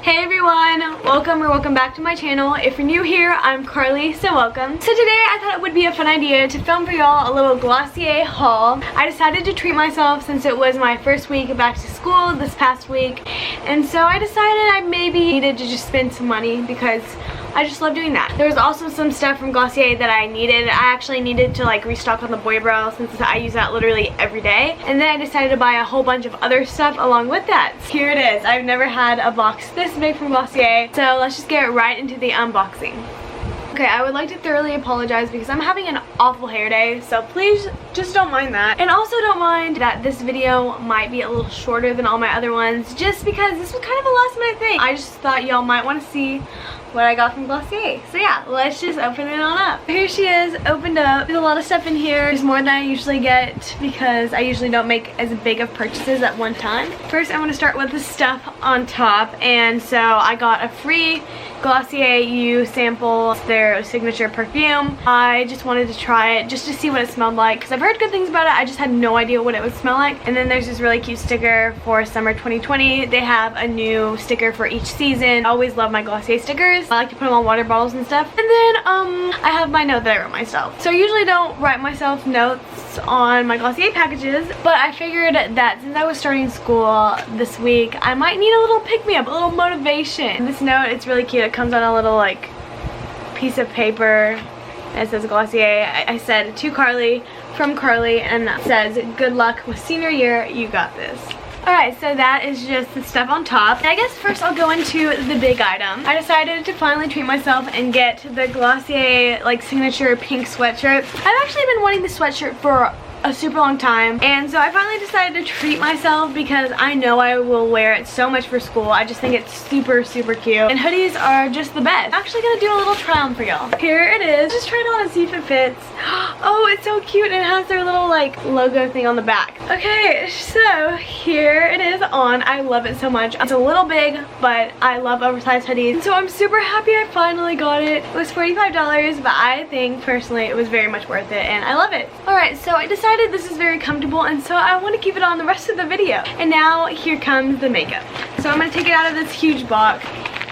Hey everyone, welcome back to my channel. If you're new here, I'm Carlee, so welcome. So today I thought it would be a fun idea to film for y'all a little Glossier haul. I decided to treat myself since it was my first week back to school this past week, and so I decided I maybe needed to just spend some money because I just love doing that. There was also some stuff from Glossier that I needed. I actually needed to like restock on the boy brow since I use that literally every day. And then I decided to buy a whole bunch of other stuff along with that. Here it is. I've never had a box this big from Glossier. So let's just get right into the unboxing. Okay, I would like to thoroughly apologize because I'm having an awful hair day, so please just don't mind that. And also don't mind that this video might be a little shorter than all my other ones just because this was kind of a last minute thing. I just thought y'all might want to see what I got from Glossier. So yeah, let's just open it on up. Here she is, opened up. There's a lot of stuff in here. There's more than I usually get because I usually don't make as big of purchases at one time. First, I'm going to start with the stuff on top. And so I got a free Glossier U sample, their signature perfume. I just wanted to try it just to see what it smelled like because I've heard good things about it. I just had no idea what it would smell like. And then there's this really cute sticker for summer 2020. They have a new sticker for each season. I always love my Glossier stickers. I like to put them on water bottles and stuff. And then I have my note that I wrote myself. So I usually don't write myself notes on my Glossier packages, but I figured that since I was starting school this week, I might need a little pick-me-up, a little motivation. This note, it's really cute. It comes on a little like piece of paper. It says Glossier. I said to Carlee, from Carlee, and it says, good luck with senior year, you got this. Alright, so that is just the stuff on top. And I guess first I'll go into the big item. I decided to finally treat myself and get the Glossier like signature pink sweatshirt. I've actually been wanting the sweatshirt for a super long time, and so I finally decided to treat myself because I know I will wear it so much for school. I just think it's super cute, and hoodies are just the best. I'm actually gonna do a little try on for y'all. Here it is. Just try it on and see if it fits. Oh, it's so cute, and it has their little like logo thing on the back. Okay, so here it is on. I love it so much. It's a little big, but I love oversized hoodies, and so I'm super happy I finally got it. It was $45, but I think personally it was very much worth it, and I love it. Alright, so I decided this is very comfortable, and so I want to keep it on the rest of the video. And now here comes the makeup. So I'm going to take it out of this huge box.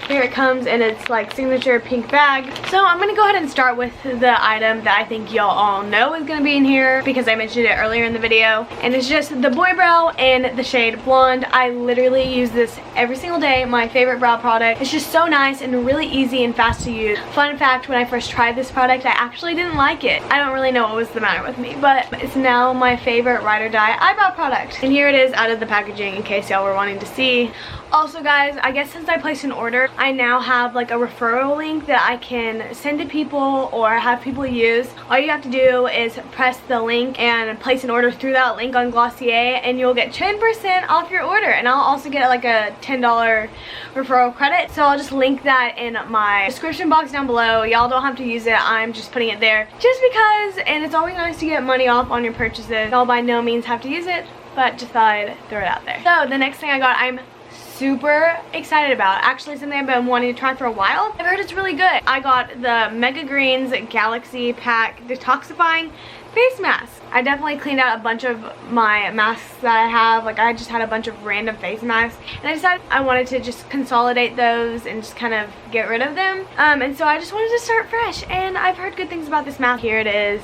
Here it comes in its like signature pink bag. So I'm going to go ahead and start with the item that I think y'all all know is going to be in here because I mentioned it earlier in the video. And it's just the Boy Brow in the shade Blonde. I literally use this every single day. My favorite brow product. It's just so nice and really easy and fast to use. Fun fact, when I first tried this product, I actually didn't like it. I don't really know what was the matter with me, but it's now my favorite ride or die eyebrow product. And here it is out of the packaging in case y'all were wanting to see. Also guys, I guess since I placed an order, I now have like a referral link that I can send to people or have people use. All you have to do is press the link and place an order through that link on Glossier, and you'll get 10% off your order. And I'll also get like a $10 referral credit. So I'll just link that in my description box down below. Y'all don't have to use it. I'm just putting it there just because, and it's always nice to get money off on your purchases. Y'all by no means have to use it, but just thought I'd throw it out there. So the next thing I got, I'm super excited about. Actually, something I've been wanting to try for a while. I've heard it's really good. I got the Mega Greens Galaxy Pack Detoxifying face mask. I definitely cleaned out a bunch of my masks that I have. Like I just had a bunch of random face masks, and I decided I wanted to just consolidate those and just kind of get rid of them. And so I just wanted to start fresh, and I've heard good things about this mask. Here it is.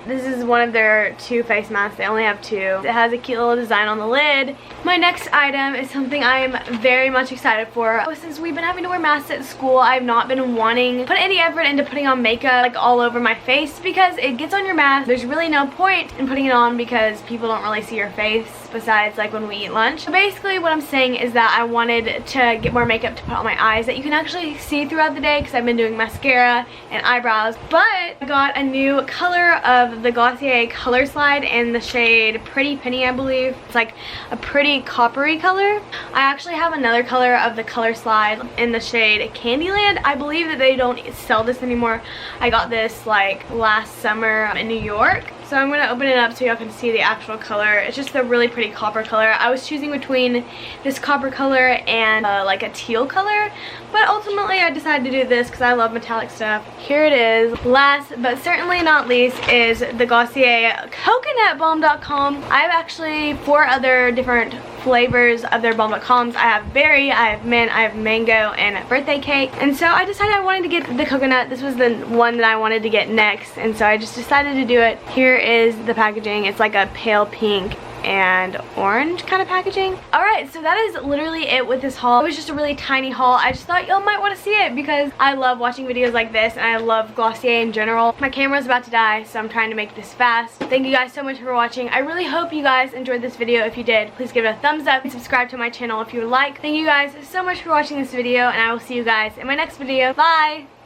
This is one of their 2 face masks. They only have 2. It has a cute little design on the lid. My next item is something I'm very much excited for. Since we've been having to wear masks at school, I've not been wanting to put any effort into putting on makeup like all over my face because it gets on your mask. There's really no point in putting it on because people don't really see your face besides like when we eat lunch. So basically what I'm saying is that I wanted to get more makeup to put on my eyes that you can actually see throughout the day because I've been doing mascara and eyebrows. But I got a new color of the Glossier Color Slide in the shade Pretty Penny, I believe. It's like a pretty coppery color. I actually have another color of the Color Slide in the shade Candyland. I believe that they don't sell this anymore. I got this like last summer in New York. So I'm going to open it up so y'all can see the actual color. It's just a really pretty copper color. I was choosing between this copper color and like a teal color, but ultimately I decided to do this because I love metallic stuff. Here it is. Last but certainly not least is the Glossier CoconutBalm.com. I have actually 4 other different flavors of their Balm.coms. I have berry, I have mint, I have mango, and birthday cake. And so I decided I wanted to get the coconut. This was the one that I wanted to get next, and so I just decided to do it. Here is the packaging. It's like a pale pink and orange kind of packaging. Alright, so that is literally it with this haul. It was just a really tiny haul. I just thought y'all might want to see it because I love watching videos like this and I love Glossier in general. My camera's about to die, so I'm trying to make this fast. Thank you guys so much for watching. I really hope you guys enjoyed this video. If you did, please give it a thumbs up and subscribe to my channel if you would like. Thank you guys so much for watching this video, and I will see you guys in my next video. Bye!